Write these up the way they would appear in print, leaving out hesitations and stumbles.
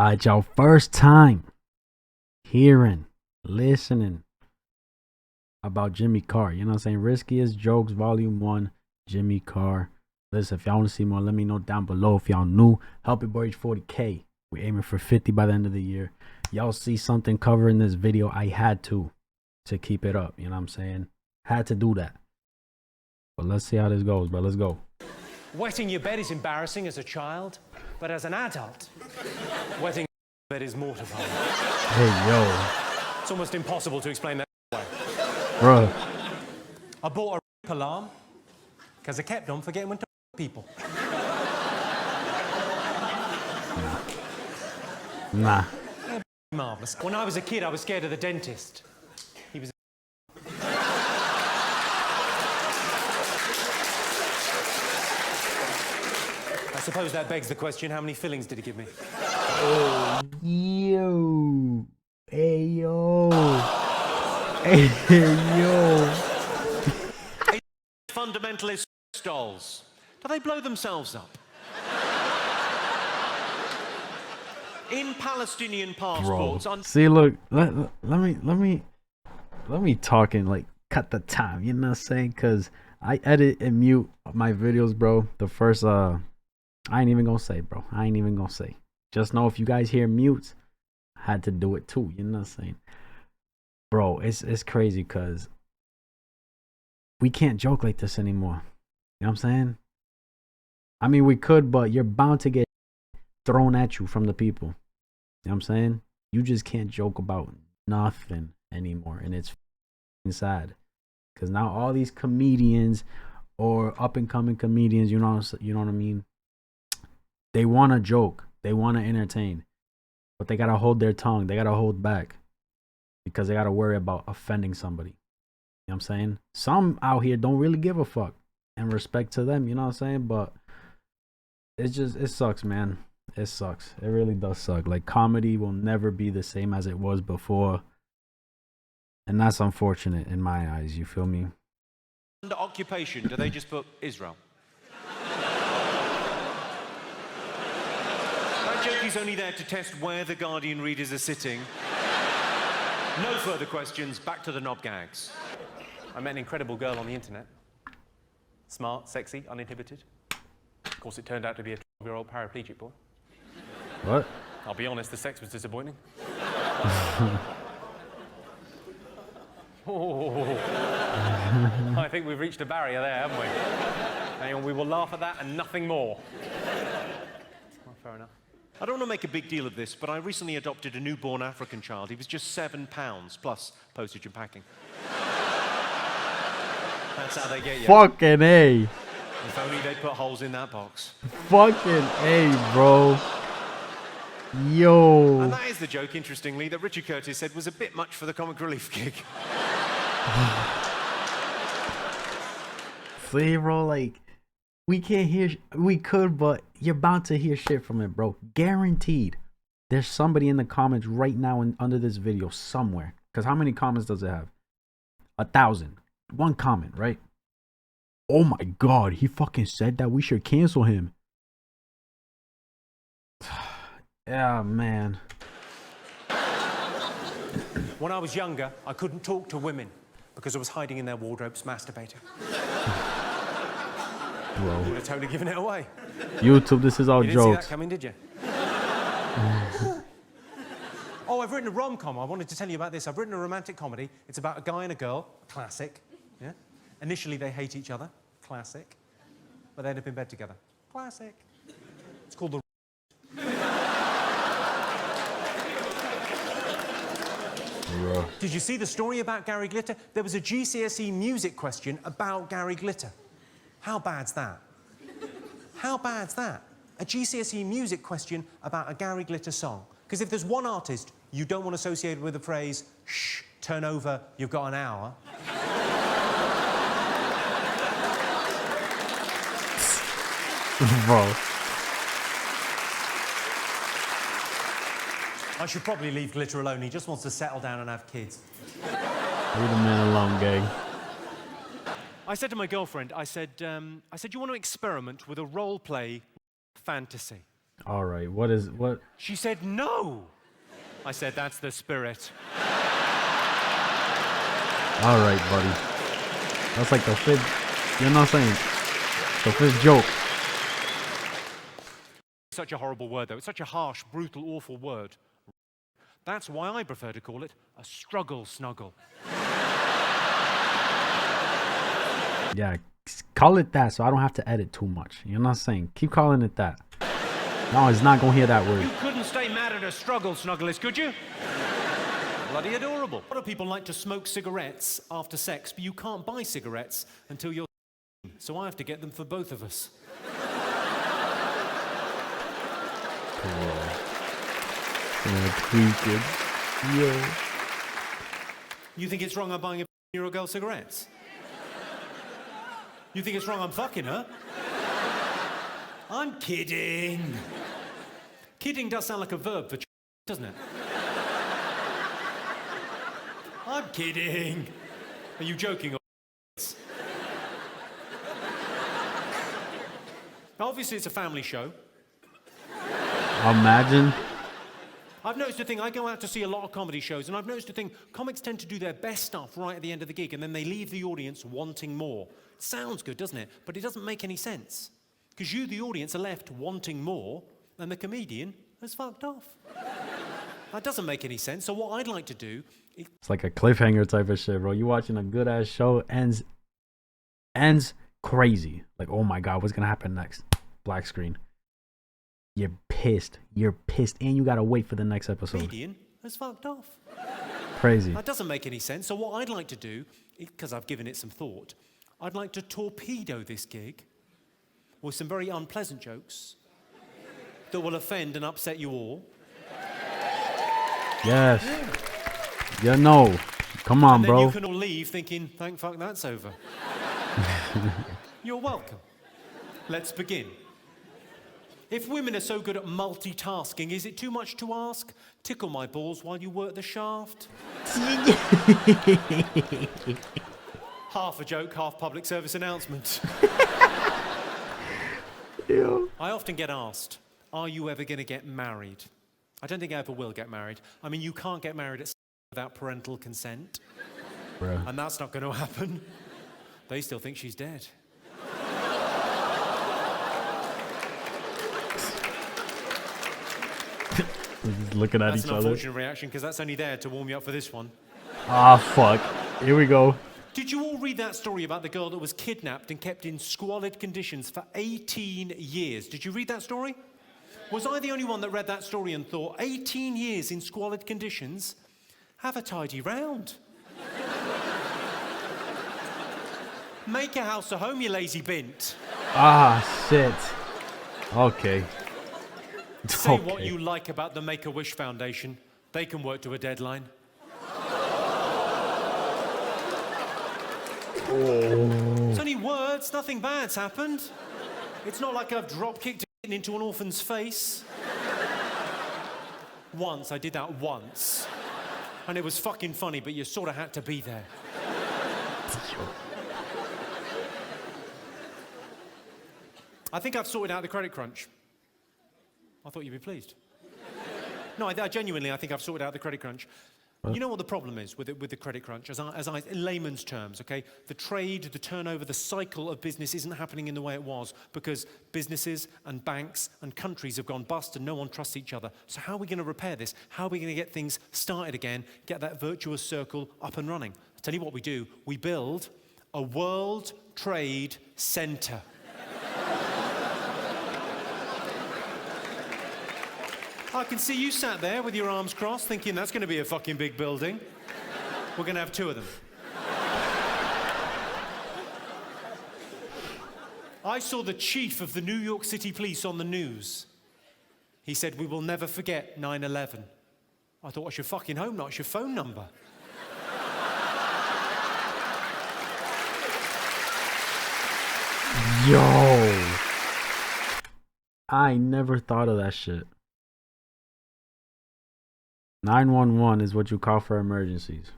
Your first time hearing, listening about Jimmy Carr. You know what I'm saying? Riskiest Jokes, Volume 1, Jimmy Carr. Listen, if y'all want to see more, let me know down below. If y'all new, help your boy reach 40K. We're aiming for 50 by the end of the year. Y'all see something covering this video, I had to keep it up. You know what I'm saying? Had to do that. But let's see how this goes, bro. Let's go. Wetting your bed is embarrassing as a child, but as an adult, wetting your bed is mortifying. Hey, yo. It's almost impossible to explain that way. Bro. I bought a alarm because I kept on forgetting when to people. Nah. Marvelous. When I was a kid, I was scared of the dentist. He was. I suppose that begs the question, how many fillings did he give me? Oh, yo. Hey, yo. Hey, yo. Fundamentalist dolls. Do they blow themselves up? In Palestinian passports. Bro. See, look, let me talk and like cut the time. You know what I'm saying? Cause I edit and mute my videos, bro. The first I ain't even gonna say, bro. I ain't even gonna say. Just know if you guys hear mutes, I had to do it too. You know what I'm saying? Bro, it's crazy cause we can't joke like this anymore. You know what I'm saying? I mean, we could, but you're bound to get thrown at you from the people. You know what I'm saying? You just can't joke about nothing anymore. And it's sad. Because now all these comedians or up and coming comedians, you know what I mean? They want to joke. They want to entertain. But they got to hold their tongue. They got to hold back. Because they got to worry about offending somebody. You know what I'm saying? Some out here don't really give a fuck. And respect to them, you know what I'm saying? But it sucks, man. It sucks. It really does suck. Like, comedy will never be the same as it was before. And that's unfortunate in my eyes. You feel me? Under occupation, do they just put Israel? That joke is only there to test where the Guardian readers are sitting. No further questions. Back to the knob gags. I met an incredible girl on the internet. Smart, sexy, uninhibited. Of course, it turned out to be a 12-year-old paraplegic boy. What? I'll be honest, the sex was disappointing. Oh. I think we've reached a barrier there, haven't we? Hang on, we will laugh at that and nothing more. Well, fair enough. I don't want to make a big deal of this, but I recently adopted a newborn African child. He was just £7, plus postage and packing. That's how they get you. Fucking A. If only they'd put holes in that box. Fucking A, bro. Yo. And that is the joke, interestingly, that Richard Curtis said was a bit much for the comic relief gig. See, bro, like, we can't hear, we could, but you're bound to hear shit from it, bro. Guaranteed. There's somebody in the comments right now under this video somewhere. Because how many comments does it have? 1,000. One comment, right? Oh my God, he fucking said that we should cancel him. Yeah, man. When I was younger, I couldn't talk to women because I was hiding in their wardrobes masturbating. Bro. You would have totally given it away. YouTube, this is all You didn't see jokes. that coming, did you? Oh, I've written a rom-com. I wanted to tell you about this. I've written a romantic comedy. It's about a guy and a girl. Classic. Yeah. Initially, they hate each other. Classic. But they end up in bed together. Classic. It's called The... Bro. Did you see the story about Gary Glitter? There was a GCSE music question about Gary Glitter. How bad's that? How bad's that? A GCSE music question about a Gary Glitter song. Because if there's one artist you don't want associated with the phrase, shh, turn over, you've got an hour. Bro. I should probably leave Glitter alone. He just wants to settle down and have kids. Leave the man alone, gang. I said to my girlfriend, I said, you want to experiment with a role play fantasy? All right, what? She said, no. I said, that's the spirit. All right, buddy. That's like the fifth. You know what I'm saying? The fifth joke. Such a horrible word, though. It's such a harsh, brutal, awful word. That's why I prefer to call it a struggle snuggle. Yeah, call it that so I don't have to edit too much. You know what I'm saying? Keep calling it that. No, it's not gonna hear that word. You couldn't stay mad at a struggle snugglist, could you? Bloody adorable. A lot of people like to smoke cigarettes after sex, but you can't buy cigarettes until you're so I have to get them for both of us. Tweaking. Yeah. You think it's wrong I'm buying a year old girl cigarettes? You think it's wrong I'm fucking her? I'm kidding. Kidding does sound like a verb for doesn't it? I'm kidding. Are you joking? Obviously, it's a family show. Imagine. I've noticed a thing. I go out to see a lot of comedy shows, and I've noticed a thing. Comics tend to do their best stuff right at the end of the gig, and then they leave the audience wanting more. It sounds good, doesn't it? But it doesn't make any sense. Because you, the audience, are left wanting more, and the comedian has fucked off. That doesn't make any sense. So what I'd like to do... It's like a cliffhanger type of shit, bro. You watching a good-ass show, ends crazy. Like, oh my God, what's gonna happen next? Black screen. You're pissed, and you gotta wait for the next episode. Comedian has fucked off. Crazy. That doesn't make any sense. So what I'd like to do, because I've given it some thought, I'd like to torpedo this gig with some very unpleasant jokes that will offend and upset you all. Yes. Yeah, no. Come on, And then bro. you can all leave thinking, thank fuck that's over. You're welcome. Let's begin. If women are so good at multitasking, is it too much to ask? Tickle my balls while you work the shaft? Half a joke, half public service announcement. Ew. I often get asked, are you ever going to get married? I don't think I ever will get married. I mean, you can't get married at without parental consent. Bruh. And that's not going to happen. They still think she's dead. We're just looking at That's each an other. unfortunate reaction, because that's only there to warm you up for this one. Ah, fuck. Here we go. Did you all read that story about the girl that was kidnapped and kept in squalid conditions for 18 years? Did you read that story? Was I the only one that read that story and thought, 18 years in squalid conditions? Have a tidy round. Make a house a home, you lazy bint. Ah, shit. Okay. Say what you like about the Make-A-Wish Foundation. They can work to a deadline. It's only words, nothing bad's happened. It's not like I've drop-kicked it into an orphan's face. Once, I did that once. And it was fucking funny, but you sort of had to be there. I think I've sorted out the credit crunch. I thought you'd be pleased. No, I genuinely, I think I've sorted out the credit crunch. You know what the problem is with the credit crunch? In layman's terms, okay? The trade, the turnover, the cycle of business isn't happening in the way it was because businesses and banks and countries have gone bust and no one trusts each other. So how are we going to repair this? How are we going to get things started again, get that virtuous circle up and running? I'll tell you what we do. We build a World Trade Center. I can see you sat there with your arms crossed thinking that's going to be a fucking big building. We're going to have 2 of them. I saw the chief of the New York City Police on the news. He said, we will never forget 9/11. I thought, what's your fucking home, not your phone number? Yo. I never thought of that shit. 911 is what you call for emergencies.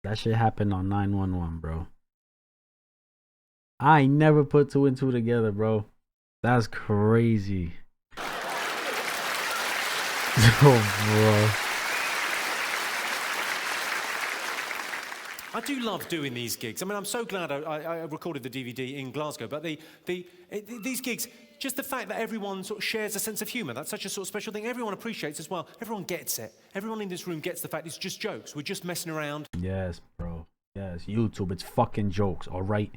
That shit happened on 911, bro. I never put 2 and 2 together, bro. That's crazy. Oh, I do love doing these gigs. I mean, I'm so glad I recorded the DVD in Glasgow, but these gigs, just the fact that everyone sort of shares a sense of humour, that's such a sort of special thing. Everyone appreciates as well. Everyone gets it. Everyone in this room gets the fact it's just jokes. We're just messing around. bro. Yes, bro. Yes, YouTube, it's fucking jokes, all right?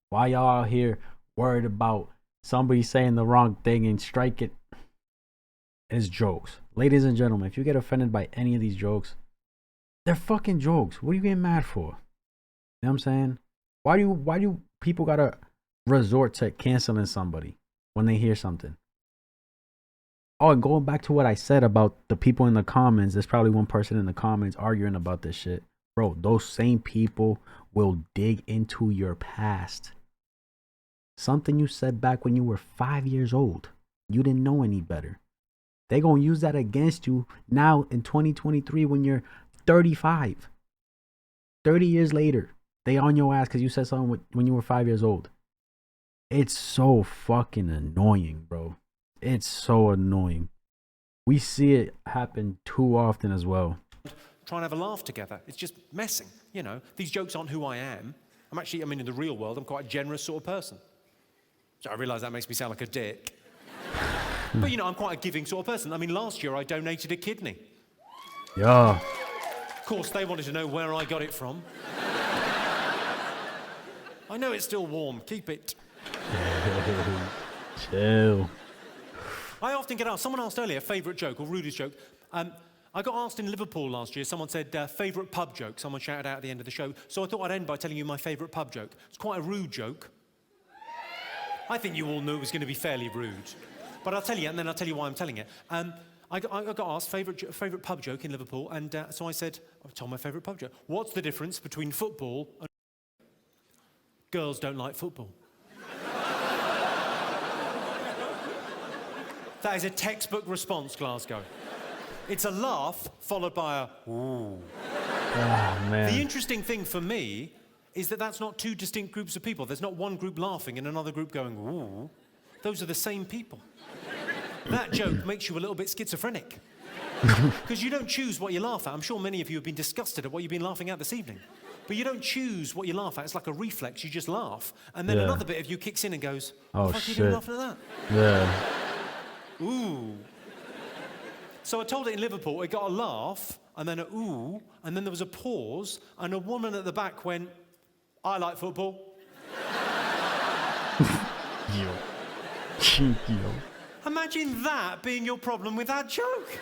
Why y'all out here worried about somebody saying the wrong thing and strike it? It's jokes. Ladies and gentlemen, if you get offended by any of these jokes, they're fucking jokes. What are you getting mad for? You know what I'm saying? Why do people gotta resort to canceling somebody when they hear something? Oh, and going back to what I said about the people in the comments, there's probably one person in the comments arguing about this shit. Bro, those same people will dig into your past. Something you said back when you were 5 years old. You didn't know any better. They gonna use that against you now in 2023 when you're 35. 30 years later, they on your ass because you said something when you were 5 years old. It's so fucking annoying, bro. It's so annoying. We see it happen too often as well. Try and have a laugh together. It's just messing, you know. These jokes aren't who I am. I mean, in the real world, I'm quite a generous sort of person. So I realise that makes me sound like a dick. But, you know, I'm quite a giving sort of person. I mean, last year I donated a kidney. Yeah. Of course, they wanted to know where I got it from. I know it's still warm. Keep it. Chill. I often get asked, someone asked earlier, favourite joke or rudest joke. I got asked in Liverpool last year, someone said, favourite pub joke. Someone shouted out at the end of the show. So I thought I'd end by telling you my favourite pub joke. It's quite a rude joke. I think you all knew it was going to be fairly rude. But I'll tell you, and then I'll tell you why I'm telling it. I got asked favourite pub joke in Liverpool, and so I said, I told my favourite pub joke. What's the difference between football and... Girls don't like football. That is a textbook response, Glasgow. It's a laugh followed by a ooh. Oh, man. The interesting thing for me is that that's not two distinct groups of people. There's not one group laughing and another group going ooh. Those are the same people. That joke makes you a little bit schizophrenic. Because you don't choose what you laugh at. I'm sure many of you have been disgusted at what you've been laughing at this evening. But you don't choose what you laugh at. It's like a reflex. You just laugh. And then another bit of you kicks in and goes, oh, what the fuck are you doing laughing at that? Yeah. Ooh. So I told it in Liverpool. It got a laugh, and then a ooh, and then there was a pause, and a woman at the back went, I like football. Yo. Yo. Imagine that being your problem with that joke.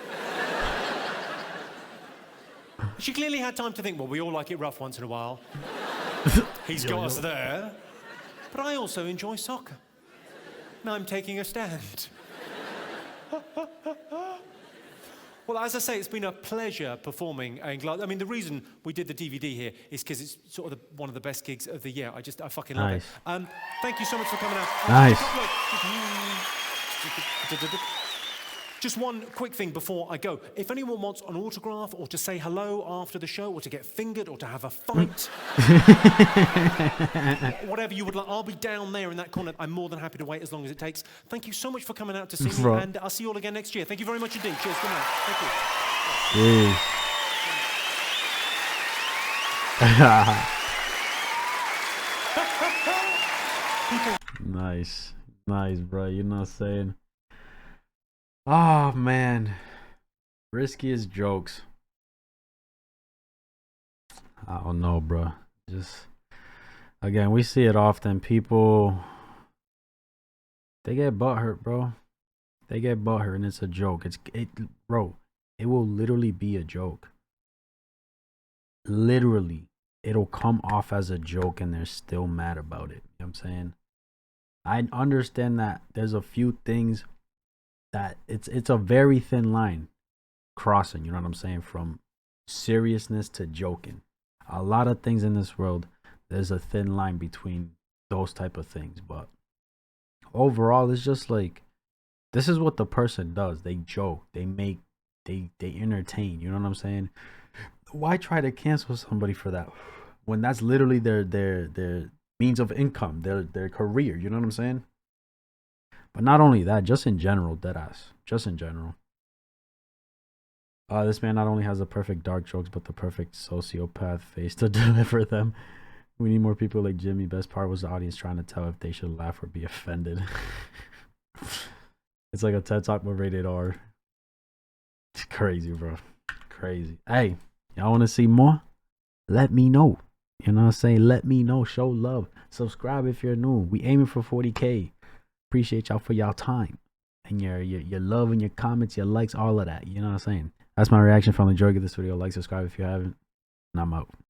She clearly had time to think, well, we all like it rough once in a while. He's got us there. But I also enjoy soccer. Now I'm taking a stand. Well, as I say, it's been a pleasure performing in Glasgow. I mean, the reason we did the DVD here is because it's sort of one of the best gigs of the year. I fucking love it. Thank you so much for coming out. Nice. Just one quick thing before I go. If anyone wants an autograph or to say hello after the show or to get fingered or to have a fight, whatever you would like, I'll be down there in that corner. I'm more than happy to wait as long as it takes. Thank you so much for coming out to see me, and I'll see you all again next year. Thank you very much indeed. Cheers. Good night. Thank you. Nice. Nice, bro. You know what I'm saying? Oh, man. Riskiest jokes. I don't know, bro. Just, again, we see it often. People, they get butthurt, bro. They get butthurt, and it's a joke. Bro, it will literally be a joke. Literally. It'll come off as a joke, and they're still mad about it. You know what I'm saying? I understand that there's a few things that it's a very thin line crossing, you know what I'm saying, from seriousness to joking. A lot of things in this world, there's a thin line between those type of things, but overall it's just like, this is what the person does. They joke, they entertain, you know what I'm saying? Why try to cancel somebody for that when that's literally their means of income, their career, you know what I'm saying? But not only that, just in general, deadass. Just in general. This man not only has the perfect dark jokes, but the perfect sociopath face to deliver them. We need more people like Jimmy. Best part was the audience trying to tell if they should laugh or be offended. It's like a TED Talk but rated R. It's crazy, bro. Crazy. Hey, y'all want to see more? Let me know. You know what I'm saying? Let me know. Show love. Subscribe if you're new. We aiming for 40K. Appreciate y'all for y'all time and your love and your comments, your likes, all of that. You know what I'm saying? That's my reaction from the majority of this video. Like, subscribe if you haven't. And I'm out.